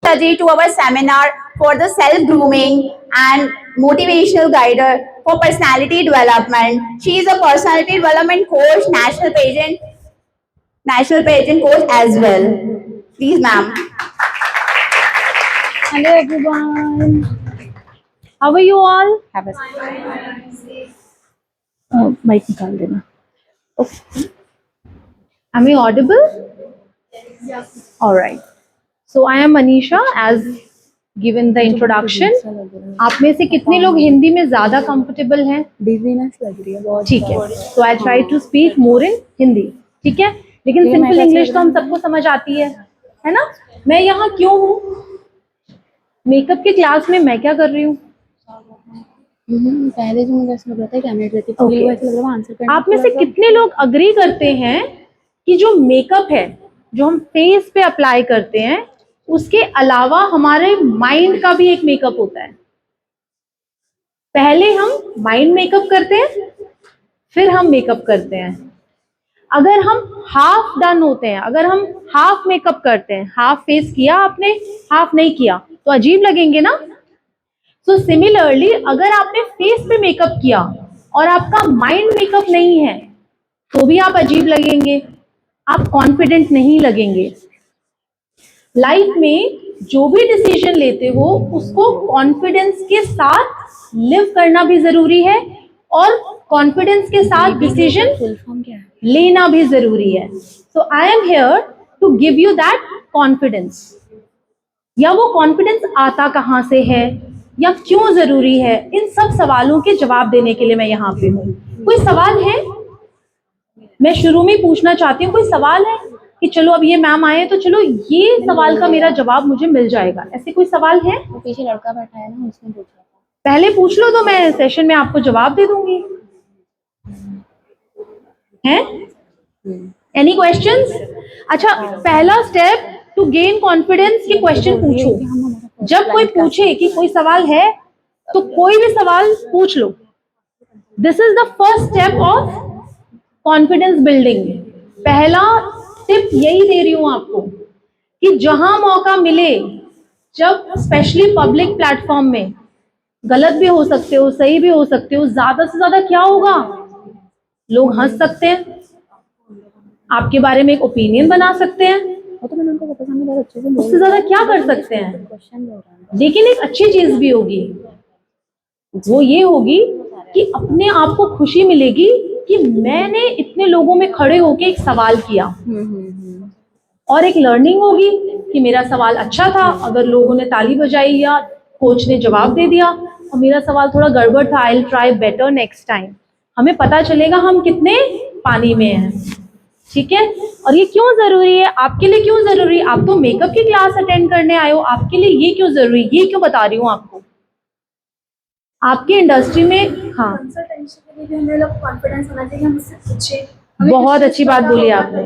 Saji to our seminar for the self-grooming and motivational guide for personality development. She is a personality development coach, national pageant coach as well. Please, ma'am. Hello everyone. How are you all? Have a mic निकाल देना. Okay. Am I audible? Yes. All right. So I am Manisha, as given the introduction. आप में से कितने लोग हिंदी में ज़्यादा comfortable हैं? Dizziness लग रही है बहुत. ठीक है. So I try to speak more in Hindi. ठीक है? लेकिन simple English तो हम सबको समझ आती है ना? मैं यहाँ क्यों हूँ? मेकअप के क्लास में मैं क्या कर रही हूँ? पहले जो मुझे ऐसा लग रहा था कैमरे रहती थी, वो ऐसा लग रहा आंसर करना. आप में से कितने लोग अग्री करते हैं कि जो मेकअप है जो हम फेस पे अप्लाई करते हैं उसके अलावा हमारे माइंड का भी एक मेकअप होता है? पहले हम माइंड मेकअप करते हैं, फिर हम मेकअप करते हैं. अगर हम हाफ डन होते हैं, अगर हम हाफ मेकअप करते हैं, हाफ फेस किया आपने, हाफ नहीं किया, तो अजीब लगेंगे ना. सो सिमिलरली अगर आपने फेस पे मेकअप किया और आपका माइंड मेकअप नहीं है तो भी आप अजीब लगेंगे, आप कॉन्फिडेंट नहीं लगेंगे. लाइफ में जो भी डिसीजन लेते हो उसको कॉन्फिडेंस के साथ लिव करना भी जरूरी है और कॉन्फिडेंस के साथ डिसीजन लेना भी जरूरी है. So I am here to give you that confidence. या वो कॉन्फिडेंस आता कहाँ से है या क्यों जरूरी है, इन सब सवालों के जवाब देने के लिए मैं यहाँ पे हूँ. कोई सवाल है? मैं शुरू में पूछना चाहती हूँ, कोई सवाल है कि चलो अब ये मैम आए तो चलो ये सवाल का मेरा जवाब मुझे मिल जाएगा, ऐसे कोई सवाल है? वो पीछे लड़का बैठा है ना, उसने पूछा. पहले पूछ लो तो मैं सेशन में आपको जवाब दे दूंगी. हैं? Any questions? अच्छा, पहला स्टेप टू गेन कॉन्फिडेंस के क्वेश्चन पूछो. जब कोई पूछे कि कोई सवाल है तो कोई भी सवाल पूछ लो. This is the first step of confidence building. पहला टिप यही दे रही हूं आपको कि जहां मौका मिले, जब स्पेशली पब्लिक प्लेटफॉर्म में, गलत भी हो सकते हो, सही भी हो सकते हो, ज्यादा से ज्यादा क्या होगा, लोग हंस सकते हैं, आपके बारे में एक ओपिनियन बना सकते हैं, वो तो मैंने उनको पता सामने बहुत अच्छे से बोला. उससे ज्यादा क्या कर सकते हैं. क्वेश्चन ले रहा है. लेकिन एक अच्छी चीज भी होगी, वो ये होगी कि अपने आप को खुशी मिलेगी कि मैंने इतने लोगों में खड़े होके एक सवाल किया. और एक लर्निंग होगी कि मेरा सवाल अच्छा था, अगर लोगों ने ताली बजाई या कोच ने जवाब दे दिया और मेरा सवाल थोड़ा गड़बड़ था, I will try better next time. हमें पता चलेगा हम कितने पानी में हैं. ठीक है? और ये क्यों जरूरी है, आपके लिए क्यों जरूरी है? आप तो मेकअप की क्लास अटेंड करने आए हो, आपके लिए ये क्यों जरूरी है, ये क्यों बता रही हूँ आपको. आपकी इंडस्ट्री में, हाँ, कंसल्टेंसी के लिए भी हमें लोग कॉन्फिडेंस होना चाहिए, हम उससे पूछे. बहुत अच्छी बात बोली आपने.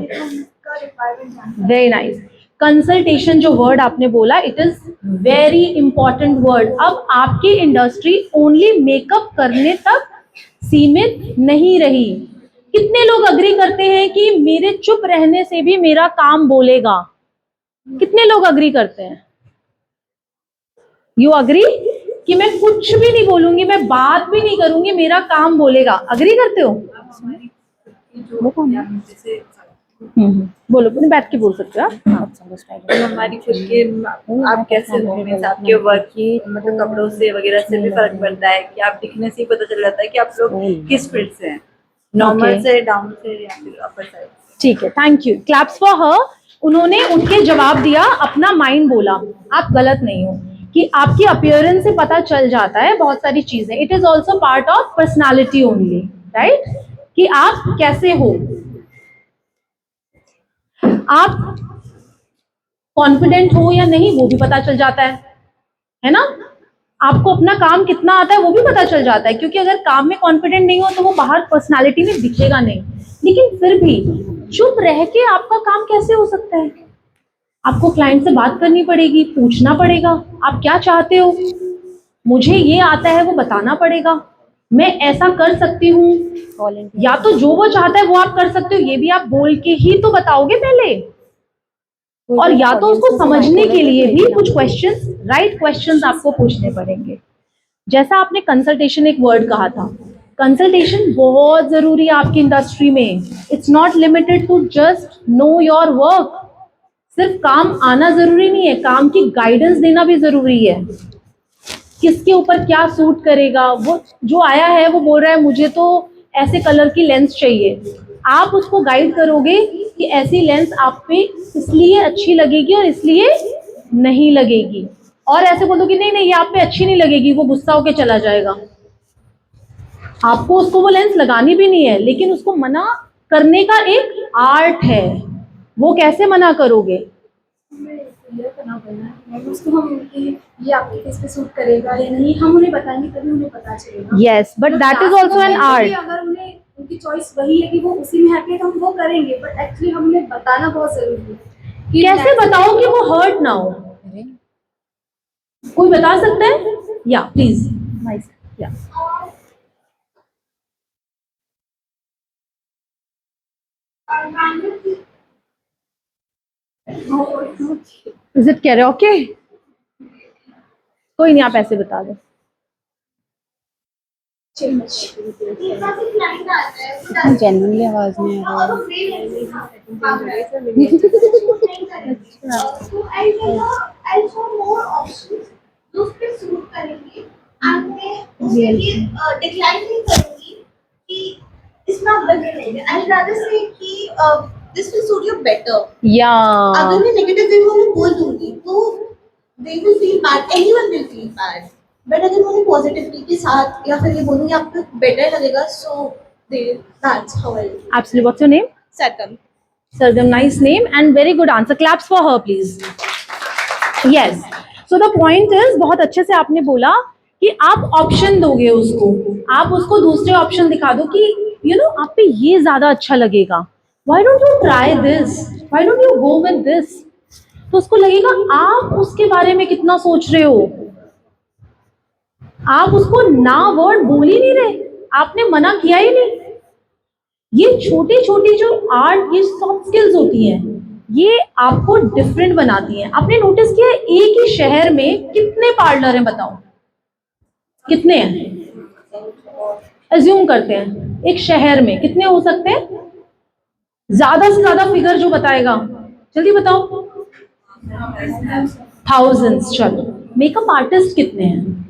Very nice. कंसल्टेशन जो वर्ड आपने बोला, it is very important word. अब आपकी इंडस्ट्री ओनली मेकअप करने तक सीमित नहीं रही. कितने लोग अग्री करते हैं कि मेरे चुप रहने से भी मेरा काम बोलेगा? कितने लोग अग्री करते हैं? यू अग्री कि मैं कुछ भी नहीं बोलूंगी, मैं बात भी नहीं करूंगी, मेरा काम बोलेगा? अग्री करते हो? बोलो, अपने बैठ के बोल सकते हो आप. हमारी खुद के आप कैसे मीन्स आपके वर्क की मतलब कपड़ों से वगैरह से भी फर्क पड़ता है कि आप दिखने से ही पता चल जाता है कि आप लोग किस फील्ड से हैं, नॉर्मल से, डाउन से या फिर अपर साइड. ठीक है, thank you. Claps for her. उन्होंने उनके जवाब दिया, अपना माइंड बोला. आप गलत नहीं हो कि आपकी अपीयरेंस से पता चल जाता है बहुत सारी चीजें. It is also part of personality only, right? कि आप कैसे हो, आप कॉन्फिडेंट हो या नहीं वो भी पता चल जाता है ना? आपको अपना काम कितना आता है वो भी पता चल जाता है, क्योंकि अगर काम में कॉन्फिडेंट नहीं हो तो वो बाहर पर्सनालिटी में दिखेगा नहीं. लेकिन फिर भी चुप रह के आपका काम कैसे हो सकता है? आपको क्लाइंट से बात करनी पड़ेगी, पूछना पड़ेगा आप क्या चाहते हो, मुझे ये आता है वो बताना पड़ेगा, मैं ऐसा कर सकती हूँ, या तो जो वो चाहता है वो आप कर सकते हो, ये भी आप बोल के ही तो बताओगे पहले. और या तो उसको समझने के लिए भी कुछ क्वेश्चंस, राइट क्वेश्चंस आपको पूछने पड़ेंगे। जैसा आपने कंसल्टेशन एक वर्ड कहा था, कंसल्टेशन बहुत जरूरी है आपकी इंडस्ट्री में। It's not limited to just know your work. सिर्फ काम आना जरूरी नहीं है, काम की गाइडेंस देना भी जरूरी है। किसके ऊपर क्या सूट करेगा, वो जो आया है वो बोल रहा है मुझे तो ऐसे कलर की लेंस चाहिए, आप उसको गाइड करोगे कि ऐसी लेंस आप पे इसलिए अच्छी लगेगी और इसलिए नहीं लगेगी। और ऐसे बोलो कि नहीं नहीं ये आप पे अच्छी नहीं लगेगी, वो गुस्सा होके चला जाएगा। आपको उसको वो लेंस लगानी भी नहीं है, लेकिन उसको मना करने का एक आर्ट है। वो कैसे मना करोगे? हमें क्लियर करना पड़ना है, मतलब उसको हम कि ये आपके फेस पे सूट करेगा या नहीं, हम उन्हें बताएंगे तभी उन्हें पता चलेगा। Yes, but that is also an art. अगर उन्हें उनकी चॉइस वही है कि वो उसी में हैप्पी है तो हम वो करेंगे, बट एक्चुअली हम उन्हें बताना बहुत जरूरी है कि कैसे बताओ कि वो हर्ट ना हो? कोई बता सकता है? या प्लीज नाइस। या इज इट कैरोके? कोई नहीं, आप ऐसे बता दो। जेन्युइनली आवाज नहीं आ रही डिक्लाइन नहीं करूंगी कि इसमें आप लगे रहेंगे। आई वुड रादर से कि this will suit you better. या अगर मैं नेगेटिव वे में बोल दूंगी तो they will feel bad, anyone will feel bad. But अगर मैं पॉजिटिविटी के साथ या फिर ये बोलूंगी आपको बेटर लगेगा, so they that's how I absolutely. What's your name? Sargam. Sargam, nice name and very good answer. Claps for her, please. Yes. So the point is, बहुत अच्छे से आपने बोला कि आप ऑप्शन दोगे उसको, आप उसको दूसरे ऑप्शन दिखा दो कि यू नो आप पे ये ज्यादा अच्छा लगेगा, why don't you try this, why don't you go with this। तो उसको लगेगा आप उसके बारे में कितना सोच रहे हो, आप उसको ना वर्ड बोल ही नहीं रहे, आपने मना किया ही नहीं। ये छोटी छोटी जो आर्ट, ये सॉफ्ट स्किल्स होती हैं, ये आपको डिफरेंट बनाती हैं। आपने नोटिस किया है एक ही शहर में कितने पार्लर हैं? बताओ कितने हैं? अज्यूम करते हैं एक शहर में कितने हो सकते हैं? ज्यादा से ज्यादा फिगर जो बताएगा, जल्दी बताओ। थाउजेंड्स। चलो, मेकअप आर्टिस्ट कितने हैं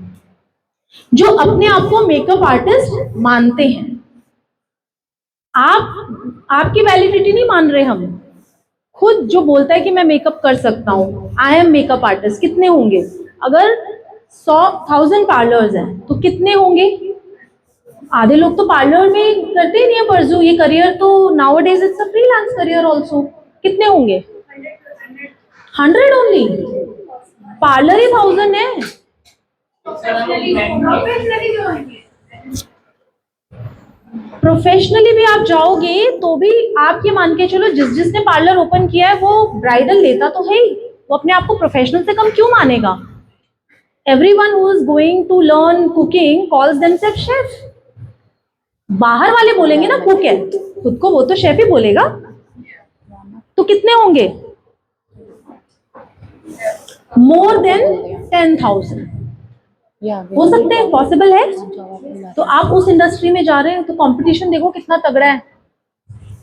जो अपने आप को मेकअप आर्टिस्ट मानते हैं? आपकी वैलिडिटी नहीं मान रहे हम, खुद जो बोलता है कि मैं मेकअप कर सकता हूँ, आई एम मेकअप आर्टिस्ट, कितने होंगे? अगर 100,000 पार्लर्स हैं तो कितने होंगे? आधे लोग तो पार्लर में करते ही नहीं है परजू, ये करियर तो now days it's a freelance career also. कितने होंगे? 100 ओनली। पार्लर ही 1000 है। प्रोफेशनली भी आप जाओगे तो भी आप ये मान के चलो, जिसने पार्लर ओपन किया है वो ब्राइडल लेता तो है ही, वो अपने आप को प्रोफेशनल से कम क्यों मानेगा? Everyone who is going to learn cooking calls themselves chef. बाहर वाले बोलेंगे ना कुक है, खुद को वो तो शेफ ही बोलेगा। तो कितने होंगे? मोर देन 10,000 हो सकते हैं, पॉसिबल है। तो आप उस इंडस्ट्री में जा रहे हैं तो कंपटीशन देखो कितना तगड़ा है।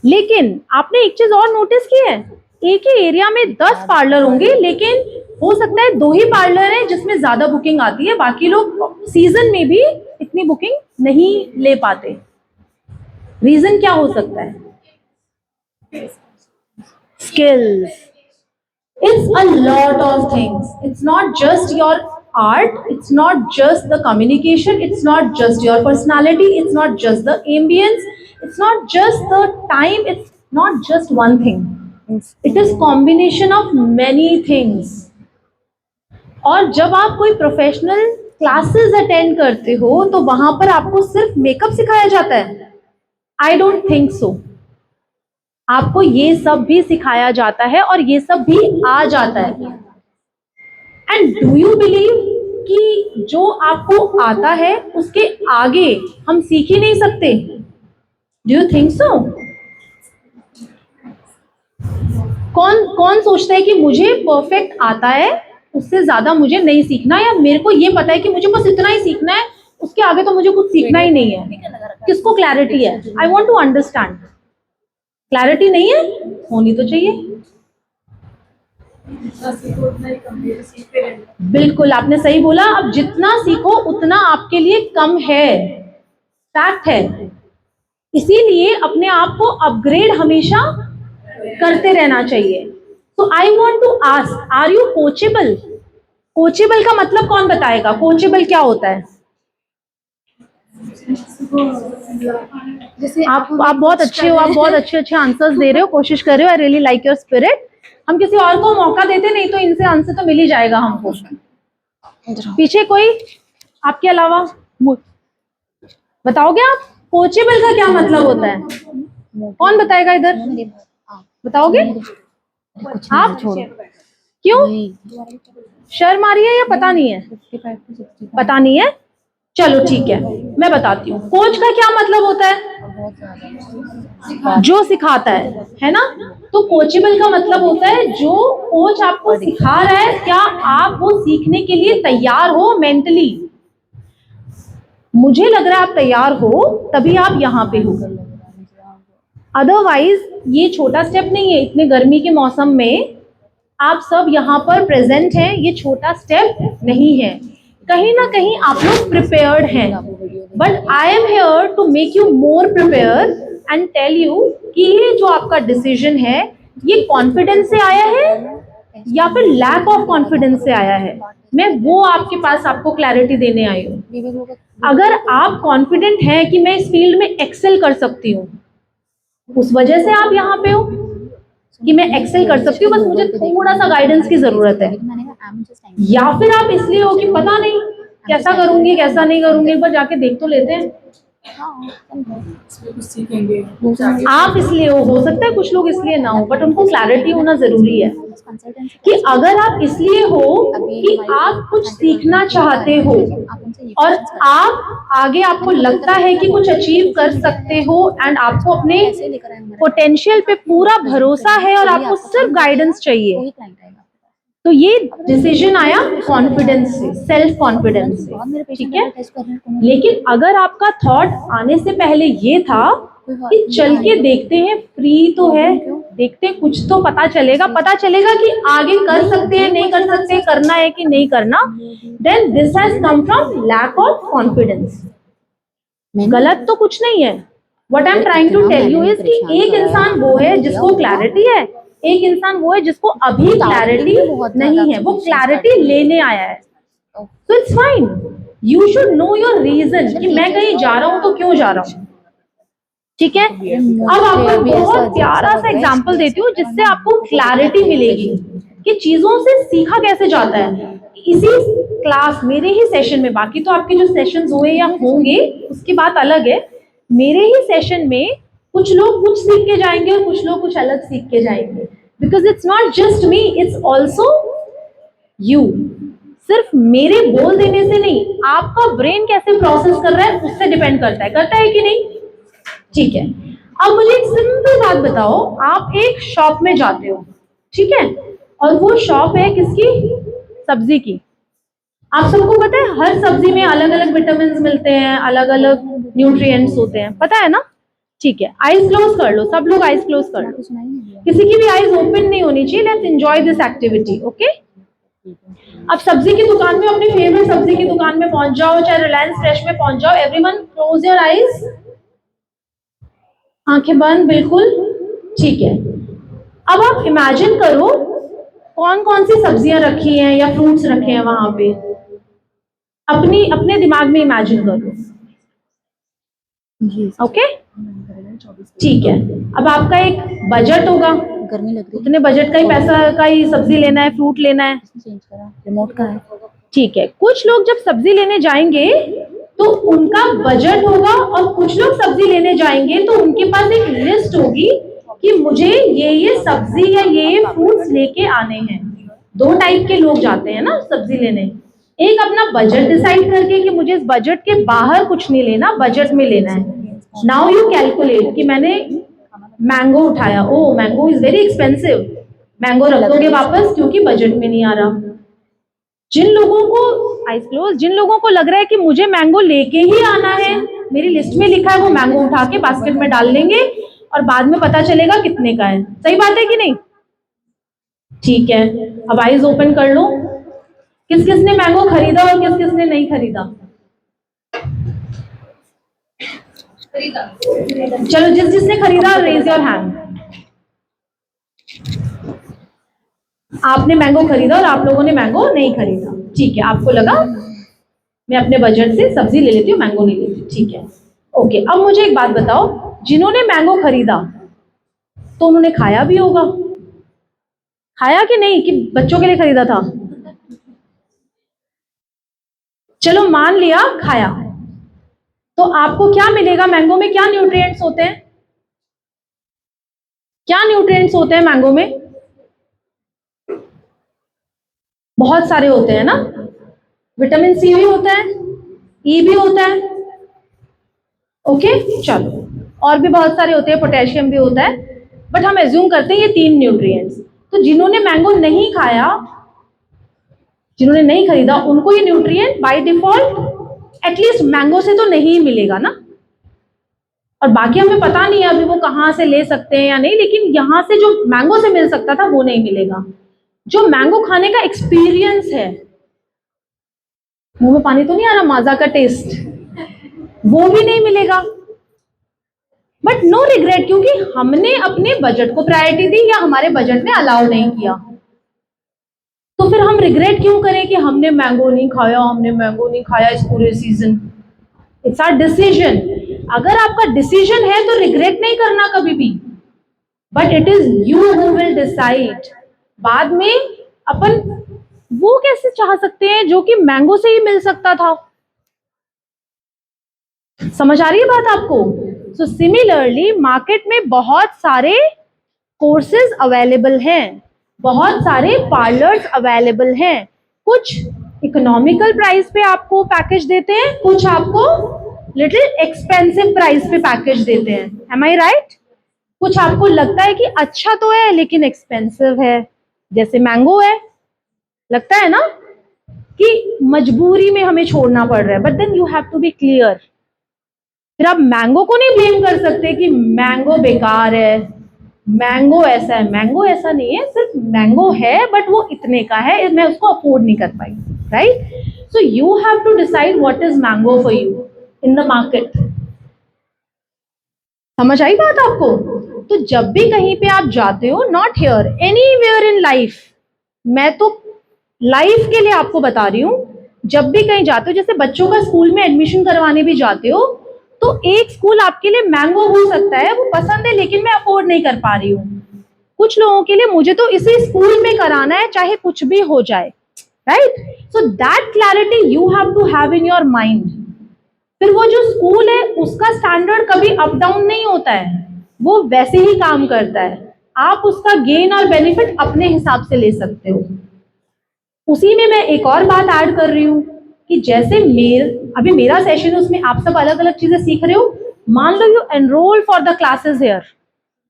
लेकिन आपने एक चीज और नोटिस की है, एक ही एरिया में 10 पार्लर होंगे, लेकिन हो सकता है 2 ही पार्लर है जिसमें ज्यादा बुकिंग आती है, बाकी लोग सीजन में भी इतनी बुकिंग नहीं ले पाते। रीजन क्या हो सकता है? Skills. It's a lot of things. It's not just your art, it's not just the communication, it's not just your personality, it's not just the ambience, it's not just the time, it's not just one thing. It is combination of many things. और जब आप कोई professional classes attend करते हो तो वहां पर आपको सिर्फ मेकअप सिखाया जाता है? I don't think so. आपको ये सब भी सिखाया जाता है और ये सब भी आ जाता है। एंड डू यू बिलीव कि जो आपको आता है उसके आगे हम सीख ही नहीं सकते? Do you think so? कौन कौन सोचता है कि मुझे परफेक्ट आता है, उससे ज्यादा मुझे नहीं सीखना, या मेरे को ये पता है कि मुझे बस इतना ही सीखना है, उसके आगे तो मुझे कुछ सीखना ही नहीं है? किसको क्लैरिटी है? I want to understand. Clarity नहीं है, होनी तो चाहिए। बिल्कुल आपने सही बोला। अब जितना सीखो उतना आपके लिए कम है, फैक्ट है। इसीलिए अपने आप को अपग्रेड हमेशा करते रहना चाहिए। तो I want to ask, are you coachable? Coachable का मतलब कौन बताएगा? कोचेबल क्या होता है? जैसे आप बहुत अच्छे हो, आप बहुत अच्छे आंसर्स दे रहे हो, कोशिश कर रहे हो। I really like your spirit. हम किसी और को मौका देते, नहीं तो इनसे आंसर तो मिल ही जाएगा हमको। पीछे कोई आपके अलावा बताओगे आप? कोचेबल का क्या मतलब होता है? कौन बताएगा इधर? बताओगे आप? क्यों शर्म आ रही है या पता नहीं है? पता नहीं है, चलो ठीक है, मैं बताती हूँ। कोच का क्या मतलब होता है? जो सिखाता है ना? तो कोचेबल का मतलब होता है जो कोच आपको सिखा रहा है, क्या आप वो सीखने के लिए तैयार हो मेंटली? मुझे लग रहा है आप तैयार हो, तभी आप यहाँ पे हो। अदरवाइज ये छोटा स्टेप नहीं है। इतने गर्मी के मौसम में आप सब यहाँ पर प्रेजेंट हैं, ये छोटा स्टेप नहीं है। कहीं ना कहीं आप लोग प्रिपेयर्ड हैं, but I am here to make you more prepare and tell you कि ये जो आपका डिसीजन है, ये कॉन्फिडेंस से आया है या फिर लैक ऑफ कॉन्फिडेंस से आया है। मैं वो आपके पास आपको क्लैरिटी देने आई हूँ। अगर आप कॉन्फिडेंट हैं कि मैं इस फील्ड में एक्सेल कर सकती हूँ, उस वजह से आप यहाँ पे हो कि मैं एक्सेल कर सकती हूँ, बस मुझे थोड़ा सा गाइडेंस की जरूरत है। या फिर आप इसलिए हो कि पता नहीं कैसा करूंगी कैसा नहीं करूंगी, एक बार जाके देख तो लेते हैं। आप इसलिए हो सकता है कुछ लोग इसलिए ना हो, बट उनको क्लैरिटी होना जरूरी है कि अगर आप इसलिए हो कि आप कुछ सीखना चाहते हो और आप आगे आपको लगता है कि कुछ अचीव कर सकते हो एंड आपको अपने पोटेंशियल पे पूरा भरोसा है और आपको सिर्फ गाइडेंस चाहिए, तो ये डिसीजन आया कॉन्फिडेंस से, सेल्फ कॉन्फिडेंस से, ठीक है। लेकिन अगर आपका थॉट आने से पहले ये था कि चल के देखते हैं, फ्री तो है, देखते हैं कुछ तो पता चलेगा कि आगे कर सकते हैं नहीं कर सकते, करना है कि नहीं करना, then this has come from lack of confidence. गलत तो कुछ नहीं है। What I am trying to tell you is कि एक इंसान वो है जिसको क्लैरिटी है, एक इंसान वो है जिसको अभी क्लैरिटी नहीं है, वो क्लैरिटी लेने आया है। तो it's fine, you should know your reason कि मैं कहीं जा रहा हूं तो क्यों जा रहा हूं, ठीक है। अब आपको बहुत प्यारा सा एग्जांपल देती हूँ जिससे आपको क्लैरिटी मिलेगी कि चीजों से सीखा कैसे जाता है। इसी क्लास, मेरे ही सेशन में, बाकी तो आपके जो सेशंस हुए या होंगे उसकी बात अलग है, मेरे ही सेशन में कुछ लोग कुछ सीख के जाएंगे और कुछ लोग कुछ अलग सीख के जाएंगे, because it's not just me, it's also you. सिर्फ मेरे बोल देने से नहीं, आपका ब्रेन कैसे प्रोसेस कर रहा है उससे डिपेंड करता है कि नहीं, ठीक है। अब मुझे एक सिंपल बात बताओ, आप एक शॉप में जाते हो, ठीक है, और वो शॉप है किसकी? सब्जी की। आप सबको पता है हर सब्जी में अलग अलग विटामिन मिलते हैं, अलग अलग न्यूट्रिएंट्स होते हैं, पता है ना, ठीक है। आईज क्लोज कर लो, सब लोग आईज क्लोज कर लो, किसी की भी आईज ओपन नहीं होनी चाहिए। Let's enjoy this activity, okay. अब सब्जी की दुकान में, अपनी फेवरेट सब्जी की दुकान में पहुंच जाओ, चाहे रिलायंस फ्रेश में पहुंच जाओ, एवरीवन क्लोज योर आईज, आंखें बंद, बिल्कुल ठीक है। अब आप इमेजिन करो कौन कौन सी सब्जियां रखी हैं या फ्रूट्स रखे हैं वहां पे, अपने दिमाग में इमेजिन करो, ओके, ठीक है। अब आपका एक बजट होगा, गर्मी लग रही उतने बजट का ही पैसा का ही सब्जी लेना है, फ्रूट लेना है, चेंज करा, रिमोट का है, ठीक है। कुछ लोग जब सब्जी लेने जाएंगे तो उनका बजट होगा, और कुछ लोग सब्जी लेने जाएंगे तो उनके पास एक लिस्ट होगी कि मुझे ये सब्जी या ये फ्रूट्स लेके आने हैं। दो टाइप के लोग जाते हैं ना सब्जी लेने, एक अपना बजट डिसाइड करके कि मुझे इस बजट के बाहर कुछ नहीं लेना, बजट में लेना है। नाउ यू कैलकुलेट कि मैंने मैंगो उठाया, oh mango is very expensive, mango रख दोगे वापस क्योंकि बजट में नहीं आ रहा। जिन लोगों को आइज क्लोज, जिन लोगों को लग रहा है कि मुझे मैंगो लेके ही आना है, मेरी लिस्ट में लिखा है, वो मैंगो उठा के बास्केट में डाल लेंगे और बाद में पता चलेगा कितने का है। सही बात है कि नहीं? ठीक है, अब आइज ओपन कर लो। किस किस ने मैंगो खरीदा और किस किस ने नहीं खरीदा? चलो, जिस जिसने खरीदा रेज योर हैंड। आपने मैंगो खरीदा और आप लोगों ने मैंगो नहीं खरीदा। ठीक है, आपको लगा मैं अपने बजट से सब्जी ले लेती हूँ, मैंगो नहीं लेती। ठीक है, ओके। अब मुझे एक बात बताओ, जिन्होंने मैंगो खरीदा तो उन्होंने खाया भी होगा, खाया कि नहीं, कि बच्चों के लिए खरीदा था? चलो मान लिया खाया, तो आपको क्या मिलेगा? मैंगो में क्या न्यूट्रिएंट्स होते हैं? क्या न्यूट्रिएंट्स होते हैं मैंगो में? बहुत सारे होते हैं ना। विटामिन सी भी होता है, ई भी होता है, ओके। चलो, और भी बहुत सारे होते हैं, पोटेशियम भी होता है, बट हम एज्यूम करते हैं ये 3 न्यूट्रिएंट्स। तो जिन्होंने मैंगो नहीं खाया, जिन्होंने नहीं खरीदा, उनको ये nutrient by default at least mango से तो नहीं मिलेगा ना। और बाकी हमें पता नहीं है अभी वो कहाँ से ले सकते हैं या नहीं, लेकिन यहाँ से जो मैंगो से मिल सकता था वो नहीं मिलेगा। जो मैंगो खाने का एक्सपीरियंस है, मुंह में पानी तो नहीं आ रहा, माजा का टेस्ट, वो भी नहीं मिलेगा। बट नो रिग्रेट, क्योंकि हमने अपने बजट को प्रायोरिटी दी या हमारे बजट में अलाउ नहीं किया। तो फिर हम रिग्रेट क्यों करें कि हमने मैंगो नहीं खाया, हमने मैंगो नहीं खाया इस पूरे सीजन। It's our decision. अगर आपका डिसीजन है तो रिग्रेट नहीं करना कभी भी, but it is you who will decide. बाद में अपन वो कैसे चाह सकते हैं जो कि मैंगो से ही मिल सकता था। समझ आ रही है बात आपको? सो सिमिलरली मार्केट में बहुत सारे कोर्सेज अवेलेबल हैं, बहुत सारे पार्लर्स अवेलेबल हैं। कुछ इकोनॉमिकल प्राइस पे आपको पैकेज देते हैं, कुछ आपको लिटिल एक्सपेंसिव प्राइस पे पैकेज देते हैं। एम आई राइट? कुछ आपको लगता है कि अच्छा तो है लेकिन एक्सपेंसिव है, जैसे मैंगो है, लगता है ना कि मजबूरी में हमें छोड़ना पड़ रहा है, but then you have to be clear. फिर आप मैंगो को नहीं ब्लेम कर सकते कि मैंगो बेकार है, मैंगो ऐसा है। मैंगो ऐसा नहीं है, सिर्फ मैंगो है बट वो इतने का है, मैं उसको अफोर्ड नहीं कर पाई, right? So you have to decide what is mango for you in the market. समझ आई बात आपको? तो जब भी कहीं पे आप जाते हो, not here, anywhere in life, मैं तो लाइफ के लिए आपको बता रही हूं, जब भी कहीं जाते हो, जैसे बच्चों का स्कूल में एडमिशन करवाने भी जाते हो, तो एक स्कूल आपके लिए मैंगो हो सकता है, वो पसंद है लेकिन मैं अफोर्ड नहीं कर पा रही हूँ। कुछ लोगों के लिए मुझे तो इसी स्कूल में कराना है चाहे कुछ भी हो जाए, right? So that clarity you have to have in your mind. फिर वो जो स्कूल है उसका स्टैंडर्ड कभी अप डाउन नहीं होता है, वो वैसे ही काम करता है। आप उसका गेन और बेनिफिट अपने हिसाब से ले सकते हो। उसी में मैं एक और बात ऐड कर रही हूँ कि जैसे अभी मेरा सेशन है, उसमें आप सब अलग अलग चीजें सीख रहे हो। मान लो you enroll for the classes here,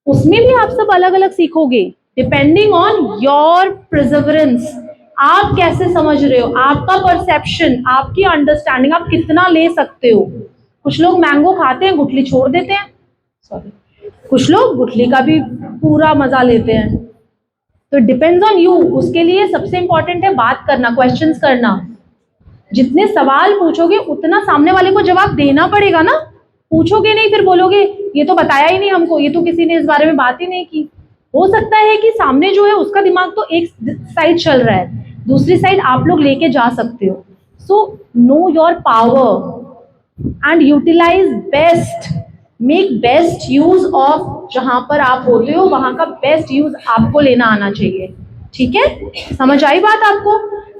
उसमें भी आप सब अलग अलग सीखोगे डिपेंडिंग ऑन योर प्रिजर्वेंस। आप कैसे समझ रहे हो, आपका परसेप्शन, आपकी अंडरस्टैंडिंग, आप कितना ले सकते हो। कुछ लोग मैंगो खाते हैं, गुठली छोड़ देते हैं, सॉरी, कुछ लोग गुठली का भी पूरा मजा लेते हैं। तो डिपेंड्स ऑन यू। उसके लिए सबसे इंपॉर्टेंट है बात करना, क्वेश्चंस करना। जितने सवाल पूछोगे उतना सामने वाले को जवाब देना पड़ेगा ना। पूछोगे नहीं फिर बोलोगे ये तो बताया ही नहीं हमको, ये तो किसी ने इस बारे में बात ही नहीं की। हो सकता है कि सामने जो है उसका दिमाग तो एक साइड चल रहा है, दूसरी साइड आप लोग लेके जा सकते हो। So know your power and utilize best, make best use of जहां पर आप होते हो, वहां का बेस्ट यूज आपको लेना आना चाहिए। ठीक है, समझ आई बात आपको?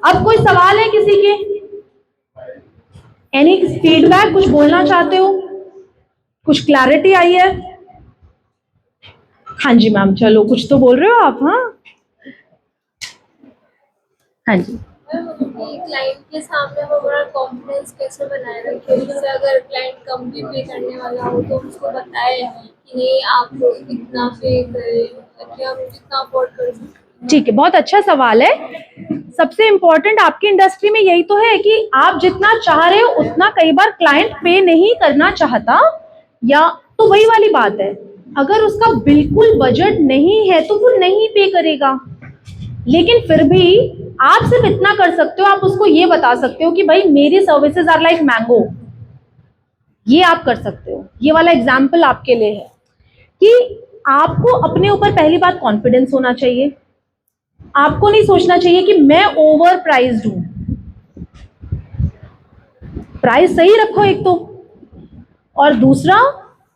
अब कोई सवाल है किसी के? एनी फीडबैक, कुछ बोलना चाहते हो? कुछ क्लैरिटी आई है? हाँ जी मैम, चलो कुछ तो बोल रहे हो आप। हाँ हाँ जी। क्लाइंट के सामने वो बड़ा कॉन्फिडेंस कैसे बनाए रखें? जैसे अगर क्लाइंट कम भी पे करने वाला हो तो उसको बताए कि नहीं आप इतना पे करें कि हम जितना अफोर्ड कर सकते हैं। ठीक है, बहुत अच्छा सवाल है। सबसे इम्पोर्टेंट आपकी इंडस्ट्री में यही तो है कि आप जितना चाह रहे हो उतना कई बार क्लाइंट पे नहीं करना चाहता, या तो वही वाली बात है, अगर उसका बिल्कुल बजट नहीं है तो वो नहीं पे करेगा। लेकिन फिर भी आप सिर्फ इतना कर सकते हो, आप उसको ये बता सकते हो कि भाई मेरी सर्विसेज आर लाइक मैंगो, ये आप कर सकते हो। ये वाला एग्जाम्पल आपके लिए है कि आपको अपने ऊपर पहली बात कॉन्फिडेंस होना चाहिए। आपको नहीं सोचना चाहिए कि मैं ओवर प्राइस्ड हूं, प्राइस सही रखो एक तो, और दूसरा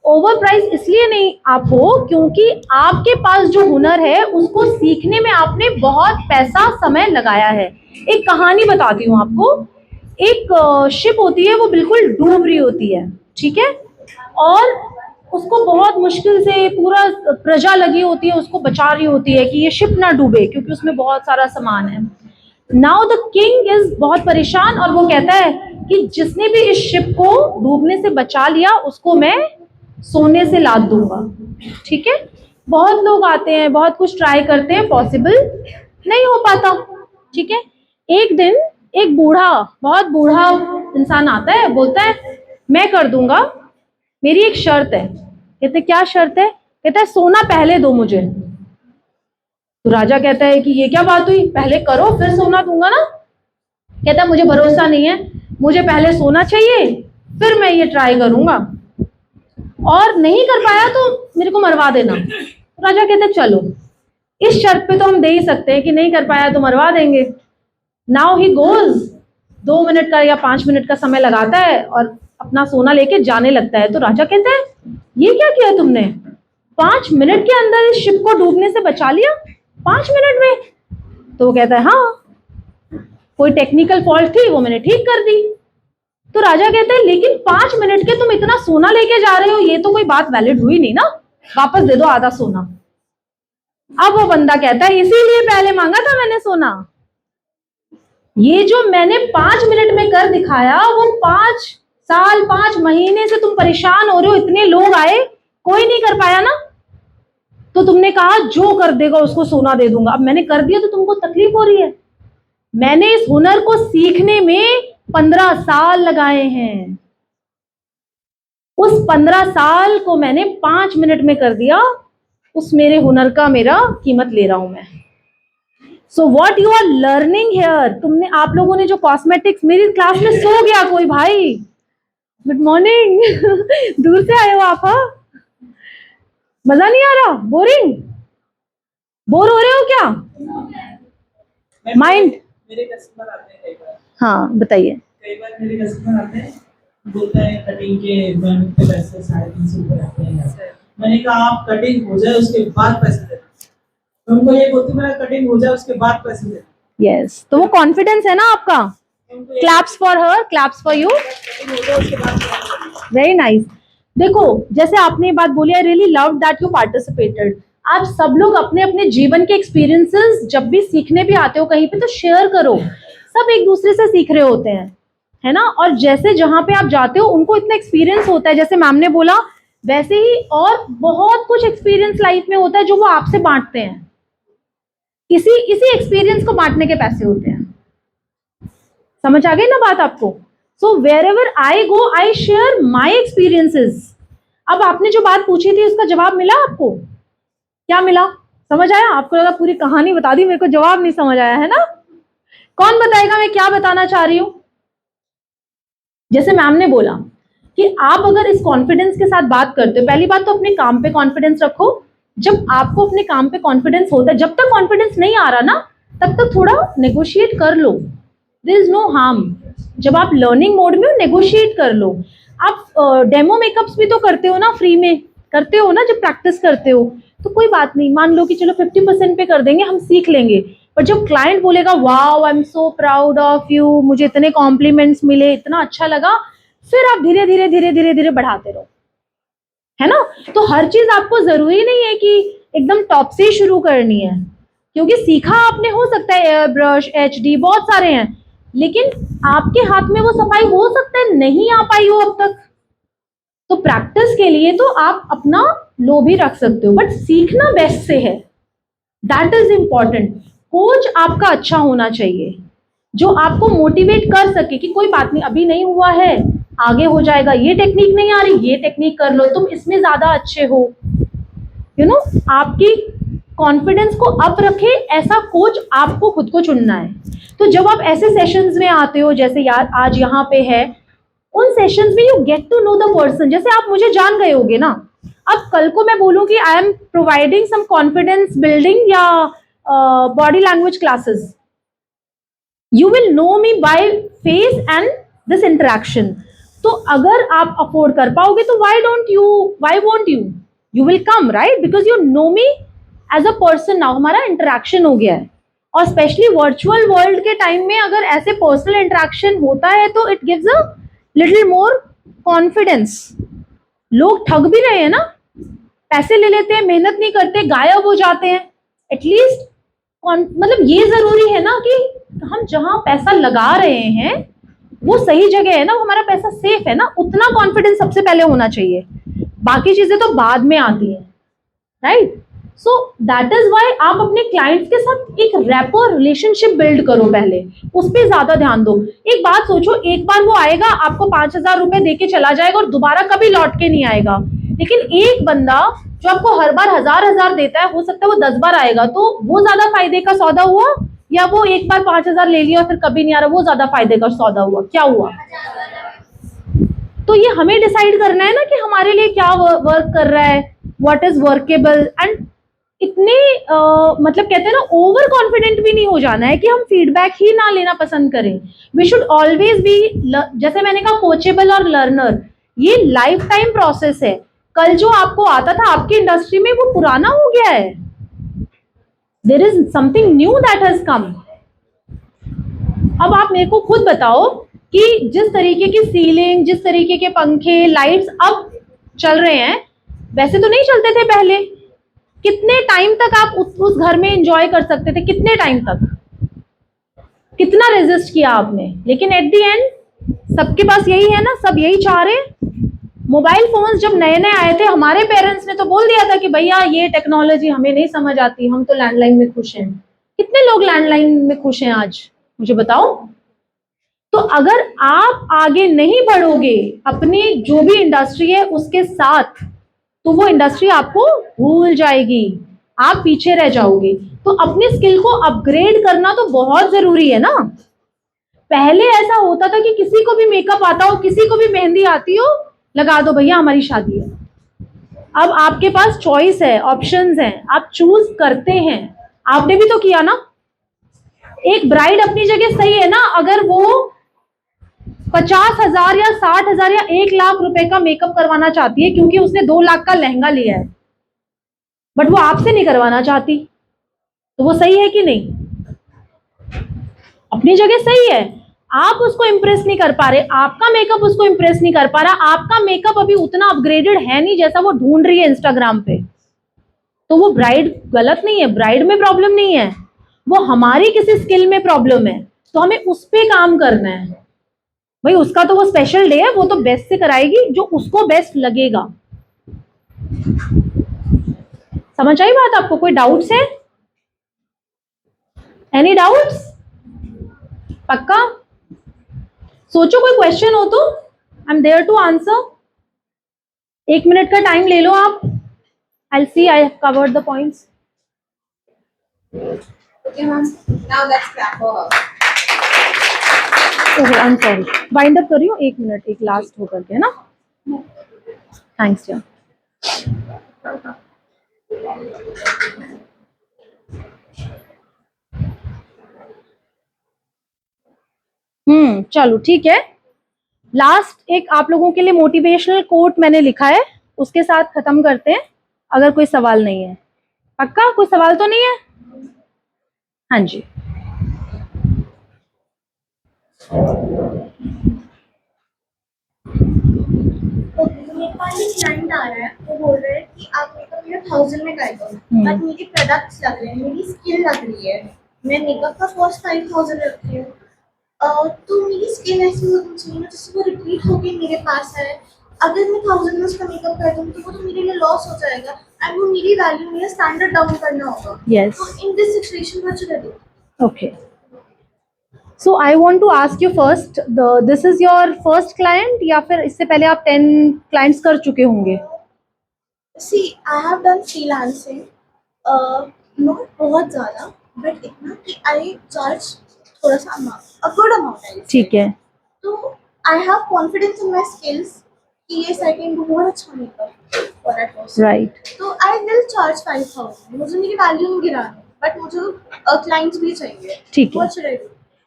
ओवर प्राइस इसलिए नहीं आप हो क्योंकि आपके पास जो हुनर है उसको सीखने में आपने बहुत पैसा समय लगाया है। एक कहानी बताती हूँ आपको। एक शिप होती है, वो बिल्कुल डूब रही होती है, ठीक है, और उसको बहुत मुश्किल से पूरा प्रजा लगी होती है, उसको बचा रही होती है कि ये शिप ना डूबे क्योंकि उसमें बहुत सारा सामान है। नाउ द किंग इज बहुत परेशान और वो कहता है कि जिसने भी इस शिप को डूबने से बचा लिया उसको मैं सोने से लाद दूंगा, ठीक है। बहुत लोग आते हैं, बहुत कुछ ट्राई करते हैं, पॉसिबल नहीं हो पाता, ठीक है। एक दिन एक बूढ़ा, बहुत बूढ़ा इंसान आता है, बोलता है मैं कर दूंगा, मेरी एक शर्त है। कहते क्या शर्त है? कहता है सोना पहले दो मुझे। तो राजा कहता है कि ये क्या बात हुई, पहले करो फिर सोना दूंगा ना। कहता है मुझे भरोसा नहीं है, मुझे पहले सोना चाहिए फिर मैं ये ट्राई करूंगा, और नहीं कर पाया तो मेरे को मरवा देना। तो राजा कहता है चलो इस शर्त पे तो हम दे ही सकते हैं कि नहीं कर पाया तो मरवा देंगे। नाउ ही गोज, 2 मिनट का या 5 मिनट का समय लगाता है और अपना सोना लेके जाने लगता है। तो राजा कहता है ये क्या किया तुमने, 5 मिनट के अंदर इस शिप को डूबने से बचा लिया, 5 मिनट में? तो वो कहता है हाँ, कोई टेक्निकल फॉल्ट थी वो मैंने ठीक कर दी। तो राजा कहता है लेकिन 5 मिनट के तुम इतना सोना लेके जा रहे हो, ये तो कोई बात वैलिड हुई नहीं ना, वापस दे दो आधा सोना। अब वो बंदा कहता है इसीलिए पहले मांगा था मैंने सोना, ये जो मैंने 5 मिनट में कर दिखाया वो 5 साल 5 महीने से तुम परेशान हो रहे हो, इतने लोग आए कोई नहीं कर पाया ना, तो तुमने कहा जो कर देगा उसको सोना दे दूंगा। अब मैंने कर दिया तो तुमको तकलीफ हो रही है। मैंने इस हुनर को सीखने में 15 साल लगाए हैं, उस 15 साल को मैंने 5 मिनट में कर दिया, उस मेरे हुनर का मेरा कीमत ले रहा हूं मैं। So what you are learning here, तुमने आप लोगों ने जो कॉस्मेटिक्स, मेरी क्लास में सो गया कोई भाई, गुड मॉर्निंग दूर से आए हो आप? हाँ, मजा नहीं आ रहा, बोरिंग, बोर हो रहे हो क्या? माइंड, मेरे कस्टमर आते हैं कई बार। हाँ बताइए। कई बार मेरे कस्टमर आते हैं, बोलते हैं कटिंग के बनने के पैसे 350 रुपये आते हैं। मैंने कहा आप कटिंग हो जाए उसके बाद पैसे देना। मैं उनको ये बोलती हूँ मेरा कटिंग हो जाए उसके बाद पैसे देना। यस, तो वो कॉन्फिडेंस है ना आपका। Claps for her, claps for you, very nice. देखो जैसे आपने ये बात बोली, I really love that you participated. आप सब लोग अपने अपने जीवन के एक्सपीरियंसेस जब भी सीखने भी आते हो कहीं पे तो शेयर करो, सब एक दूसरे से सीख रहे होते हैं, है ना। और जैसे जहां पे आप जाते हो उनको इतना एक्सपीरियंस होता है, जैसे मैम ने बोला वैसे ही और बहुत कुछ एक्सपीरियंस लाइफ में होता है जो वो आपसे बांटते हैं, इसी एक्सपीरियंस को बांटने के पैसे होते हैं। समझ आ गई ना बात आपको? So wherever I go I share my experiences. अब आपने जो बात पूछी थी उसका जवाब मिला आपको? क्या मिला? समझ आया? आपको लगा पूरी कहानी बता दी, मेरे को जवाब नहीं समझ आया, है ना? कौन बताएगा मैं क्या बताना चाह रही हूं? जैसे मैम ने बोला कि आप अगर इस कॉन्फिडेंस के साथ बात करते हो, पहली बात तो अपने काम पे कॉन्फिडेंस रखो। जब आपको अपने काम पे कॉन्फिडेंस होता है, जब तक कॉन्फिडेंस नहीं आ रहा ना तब तक थोड़ा नेगोशिएट कर लो, देयर इज नो हार्म। जब आप लर्निंग मोड में हो नेगोशिएट कर लो। आप डेमो मेकअप्स भी तो करते हो ना, फ्री में करते हो ना, जब प्रैक्टिस करते हो तो कोई बात नहीं, मान लो कि चलो 50% पे कर देंगे, हम सीख लेंगे। पर जब क्लाइंट बोलेगा wow I am so proud of you, मुझे इतने कॉम्प्लीमेंट्स मिले, इतना अच्छा लगा, फिर आप धीरे धीरे धीरे धीरे धीरे बढ़ाते रहो, है ना। तो हर चीज आपको जरूरी नहीं है कि एकदम टॉप से ही शुरू करनी है, क्योंकि सीखा आपने हो सकता है एयर ब्रश, HD बहुत सारे हैं, लेकिन आपके हाथ में वो सफाई हो सकता है नहीं आ पाई हो अब तक। तो प्रैक्टिस के लिए तो आप अपना लो भी रख सकते हो, बट सीखना बेस्ट से है। That is important. कोच आपका अच्छा होना चाहिए, जो आपको मोटिवेट कर सके कि कोई बात नहीं, अभी नहीं हुआ है, आगे हो जाएगा, ये टेक्निक नहीं आ रही, ये टेक्निक कर लो, तुम इसमें ज्यादा अच्छे हो, यू नो, आपकी कॉन्फिडेंस को अप रखे, ऐसा कोच आपको खुद को चुनना है। तो जब आप ऐसे सेशंस में आते हो, जैसे यार आज यहाँ पे है, उन सेशंस में you get to know the person. जैसे आप मुझे जान गए होगे ना, अब कल को मैं बोलूं कि I am providing some confidence building या body language classes, you will know me by face and this interaction. तो अगर आप अफोर्ड कर पाओगे तो why won't you will come, right, because you know me as a person now, हमारा interaction हो गया है। और स्पेशली वर्चुअल वर्ल्ड के टाइम में अगर ऐसे पर्सनल इंटरेक्शन होता है तो it gives a little more confidence. लोग ठग भी रहे हैं ना, पैसे ले लेते हैं, मेहनत नहीं करते, गायब हो जाते हैं। एटलीस्ट मतलब ये जरूरी है ना कि हम जहां पैसा लगा रहे हैं वो सही जगह है ना, वो हमारा पैसा सेफ है ना, उतना कॉन्फिडेंस सबसे पहले होना चाहिए। बाकी चीजें तो बाद में आती हैं, right. So that is why आप अपने क्लाइंट्स के साथ एक रैपर रिलेशनशिप बिल्ड करो, पहले उस पर ज्यादा ध्यान दो। एक बात सोचो, एक बार वो आएगा, आपको 5,000 रुपए दे के चला जाएगा और दोबारा कभी लौट के नहीं आएगा। लेकिन एक बंदा जो आपको हर बार 1,000 देता है, हो सकता है वो 10 बार आएगा, तो वो ज्यादा फायदे का सौदा हुआ, या वो एक बार 5,000 ले लिया और फिर कभी नहीं आ रहा, वो ज्यादा फायदे का सौदा हुआ? क्या हुआ? तो ये हमें डिसाइड करना है ना कि हमारे लिए क्या वर्क कर रहा है, व्हाट इज वर्केबल। एंड इतने मतलब कहते हैं ना, ओवर कॉन्फिडेंट भी नहीं हो जाना है कि हम फीडबैक ही ना लेना पसंद करें। वी शुड ऑलवेज बी, जैसे मैंने कहा, कोचेबल और लर्नर। ये लाइफ टाइम प्रोसेस है। कल जो आपको आता था आपकी इंडस्ट्री में, वो पुराना हो गया है। There is something new that has come. अब आप मेरे को खुद बताओ कि जिस तरीके की सीलिंग, जिस तरीके के पंखे, लाइट्स अब चल रहे हैं, वैसे तो नहीं चलते थे पहले। कितने टाइम तक आप उस घर में एंजॉय कर सकते थे? कितने टाइम तक? कितना रेजिस्ट किया आपने? लेकिन एट द एंड सबके पास यही है ना, सब यही चाह रहे हैं। मोबाइल फोन्स जब नए नए आए थे, हमारे पेरेंट्स ने तो बोल दिया था कि भैया ये टेक्नोलॉजी हमें नहीं समझ आती, हम तो लैंडलाइन में खुश हैं। कितने लोग लैंडलाइन में खुश हैं आज, मुझे बताओ। तो अगर आप आगे नहीं बढ़ोगे अपनी जो भी इंडस्ट्री है उसके साथ, तो वो इंडस्ट्री आपको भूल जाएगी, आप पीछे रह जाओगे। तो अपनी स्किल को अपग्रेड करना तो बहुत जरूरी है ना। पहले ऐसा होता था कि किसी को भी मेकअप आता हो, किसी को भी मेहंदी आती हो, लगा दो भैया हमारी शादी है। अब आपके पास चॉइस है, ऑप्शंस हैं, आप चूज करते हैं। आपने भी तो किया ना। एक ब्राइड अपनी जगह सही है ना, अगर वो 50,000 या 60,000 या 1,00,000 रुपए का मेकअप करवाना चाहती है क्योंकि उसने 2 लाख का लहंगा लिया है, बट वो आपसे नहीं करवाना चाहती, तो वो सही है कि नहीं? अपनी जगह सही है। आप उसको इंप्रेस नहीं कर पा रहे, आपका मेकअप उसको इंप्रेस नहीं कर पा रहा, आपका मेकअप अभी उतना अपग्रेडेड है नहीं जैसा वो ढूंढ रही है इंस्टाग्राम पे, तो वो ब्राइड गलत नहीं है, ब्राइड में प्रॉब्लम नहीं है, वो हमारी किसी स्किल में प्रॉब्लम है। तो हमें उस पे काम करना है भाई। उसका तो वो स्पेशल डे है, वो तो बेस्ट से कराएगी जो उसको बेस्ट लगेगा। समझ आई बात आपको? कोई डाउट्स है? Any doubts? पक्का? सोचो, कोई क्वेश्चन हो तो I am there to answer. 1 minute का टाइम ले लो आप। I see I have covered the points. Okay, ma'am. Now let's clap for her. Oh I am sorry, wind up कर रही हूँ। 1 मिनट, एक लास्ट होकर के, है ना? थैंक्स यार। चलो ठीक है। लास्ट एक आप लोगों के लिए मोटिवेशनल कोट मैंने लिखा है, उसके साथ खत्म करते हैं, अगर कोई सवाल नहीं है। पक्का? कोई सवाल तो नहीं है? हाँ जी। मेरे पास एक क्लाइंट आ रहा है, वो बोल रहे हैं कि आप मेकअप मेरा 1000 में कर दो, बट मेरे प्रोडक्ट्स लग रहे हैं, मेरी स्किल लग रही है, मैं मेकअप का कॉस्ट 5,000 रखती हूँ, तो मेरी स्किल ऐसी होनी चाहिए ना जिससे वो रिपीट होके मेरे पास है। अगर मैं 1000 में उसका मेकअप कर दूँ तो वो तो मेरे लिए लॉस हो जाएगा। एंड वो मेरी वैल्यू नहीं है, स्टैंडर्ड डाउन करना होगा. Yes. तो in this situation what should I do? Okay. So I want to ask you first, this is your first client या फिर इससे पहले आप 10 clients कर चुके होंगे? See, I have done freelancing, not बहुत ज़्यादा, but इतना कि I charge थोड़ा सा amount, a good amount I would say. ठीक है. तो I have confidence in my skills कि yes I can do बहुत अच्छा makeup for that person. Right. तो I will charge 5,000. मुझे मेरी वैल्यू नहीं गिरानी, but मुझे क्लाइंट्स भी चाहिए. ठीक है. What should I do?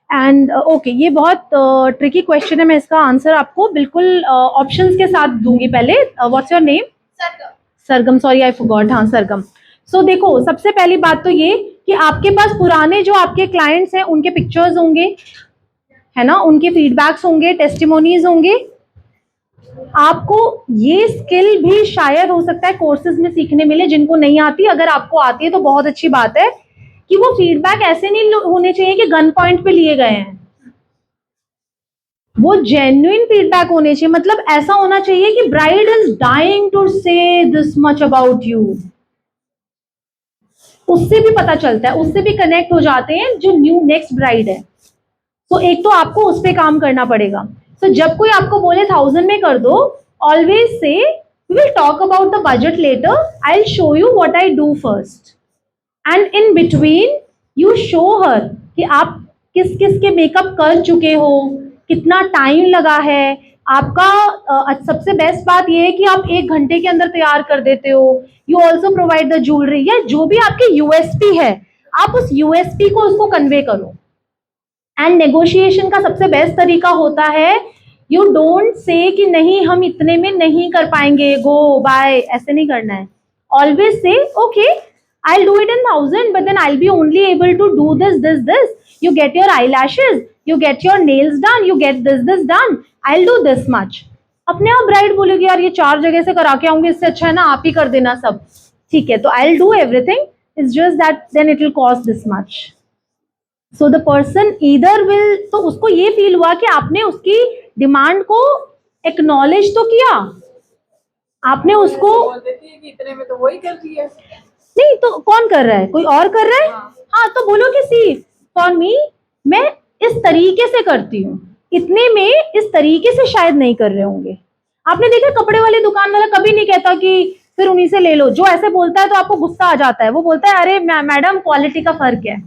And okay, ये बहुत ट्रिकी क्वेश्चन है. मैं इसका आंसर आपको बिल्कुल ऑप्शंस के साथ दूंगी. पहले what's your name? Sargam. Sargam, sorry I forgot. हाँ सरगम. सो देखो, सबसे पहली बात तो ये कि आपके पास पुराने जो आपके क्लाइंट्स हैं उनके पिक्चर्स होंगे, है ना, उनके फीडबैक्स होंगे, टेस्टिमोनीज होंगे. आपको ये स्किल भी शायद हो सकता है कोर्सेज में सीखने मिले, जिनको नहीं आती. अगर आपको आती है तो बहुत अच्छी बात है कि वो फीडबैक ऐसे नहीं होने चाहिए कि गन पॉइंट पे लिए गए हैं. वो जेन्युइन फीडबैक होने चाहिए. मतलब ऐसा होना चाहिए कि ब्राइड इज डाइंग टू से दिस मच अबाउट यू. उससे भी पता चलता है, उससे भी कनेक्ट हो जाते हैं जो न्यू नेक्स्ट ब्राइड है. तो एक तो आपको उस पे काम करना पड़ेगा. तो जब कोई आपको बोले 1000 में कर दो, ऑलवेज से we will talk about the budget letter, I will show you what I do first, and in between you show her कि आप किस किस के मेकअप कर चुके हो, कितना टाइम लगा है आपका. सबसे बेस्ट बात यह है कि आप 1 घंटे के अंदर तैयार कर देते हो. You also provide the jewellery, या जो भी आपके यूएसपी है, आप उस यूएसपी को उसको कन्वे करो. एंड नेगोशिएशन का सबसे बेस्ट तरीका होता है, यू डोंट से कि नहीं हम इतने में नहीं कर पाएंगे, गो बाय, ऐसे नहीं करना है. Always say okay I'll do it in 1000, but then I'll be only able to do this. You get your eyelashes, you get your nails done, you get this done. I'll do this much. अपने आप bride बोलेगी यार ये 4 जगह से करा के आऊंगी, इससे अच्छा है ना आप ही कर देना सब. ठीक है, तो I'll do everything. It's just that then it will cost this much. So the person either will, तो उसको ये फील हुआ कि आपने उसकी डिमांड को एक्नॉलेज तो किया, आपने उसको बोल देती है कि इतने में तो वही कर रही है. नहीं तो कौन कर रहा है, कोई और कर रहा है. हाँ तो बोलो कि सी फॉर मी मैं इस तरीके से करती हूँ, इतने में इस तरीके से शायद नहीं कर रहे होंगे. आपने देखा कपड़े वाली दुकान वाला कभी नहीं कहता कि फिर उन्हीं से ले लो. जो ऐसे बोलता है तो आपको गुस्सा आ जाता है. वो बोलता है अरे मैडम क्वालिटी का फर्क है.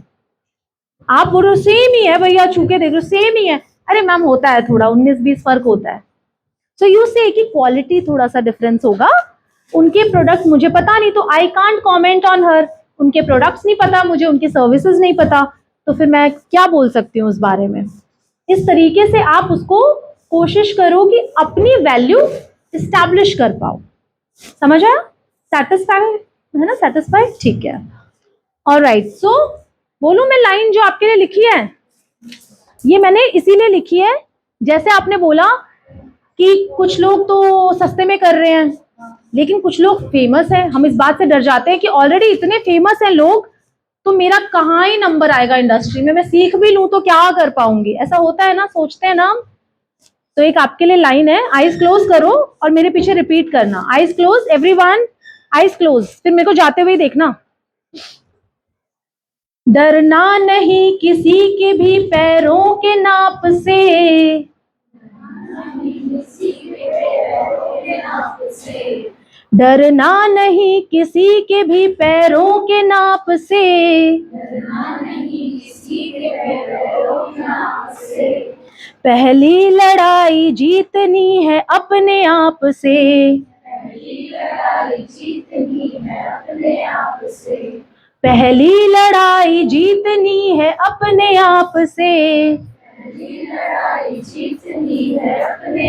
आप बोल रहे हो सेम ही है भैया, छू के देख लो सेम ही है. अरे मैम होता है थोड़ा 19-20 फर्क होता है. सो यू से कि क्वालिटी थोड़ा सा डिफरेंस होगा. उनके प्रोडक्ट मुझे पता नहीं तो I can't comment on her. उनके प्रोडक्ट्स नहीं पता मुझे, उनकी सर्विसेज नहीं पता, तो फिर मैं क्या बोल सकती हूँ उस बारे में. इस तरीके से आप उसको कोशिश करो कि अपनी वैल्यू इस्टेब्लिश कर पाओ. समझ आया? सेटिस्फाइड है ना? सेटिस्फाइड, ठीक है. ऑलराइट, सो बोलूं मैं लाइन जो आपके लिए लिखी है, ये मैंने इसीलिए लिखी है, जैसे आपने बोला कि कुछ लोग तो सस्ते में कर रहे हैं लेकिन कुछ लोग फेमस हैं. हम इस बात से डर जाते हैं कि ऑलरेडी इतने फेमस हैं लोग, तो मेरा कहाँ ही नंबर आएगा इंडस्ट्री में, मैं सीख भी लूं तो क्या कर पाऊंगी. ऐसा होता है ना, सोचते हैं ना. तो एक आपके लिए लाइन है, आईज क्लोज करो और मेरे पीछे रिपीट करना. Eyes close, everyone eyes close, फिर मेरे को जाते हुए देखना. डरना नहीं किसी के भी पैरों के नाप से, डरना नहीं किसी के भी पैरों के नाप से, पहली लड़ाई जीतनी है अपने आप से, पहली लड़ाई जीतनी है अपने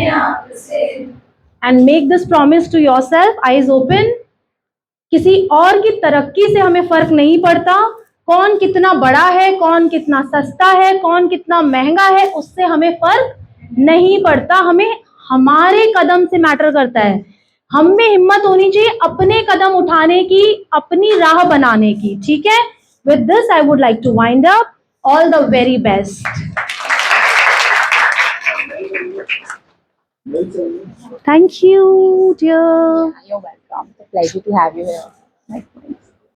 आप से. And make this promise to yourself, eyes open. किसी और की तरक्की से हमें फर्क नहीं पड़ता. कौन कितना बड़ा है, कौन कितना सस्ता है, कौन कितना महंगा है, उससे हमें फर्क नहीं पड़ता. हमें हमारे कदम से मैटर करता है. हम में हिम्मत होनी चाहिए अपने कदम उठाने की, अपनी राह बनाने की. ठीक है? With this I would like to wind up. All the very best. Thank you, dear. You're welcome. It's a pleasure to have you here. 1 point.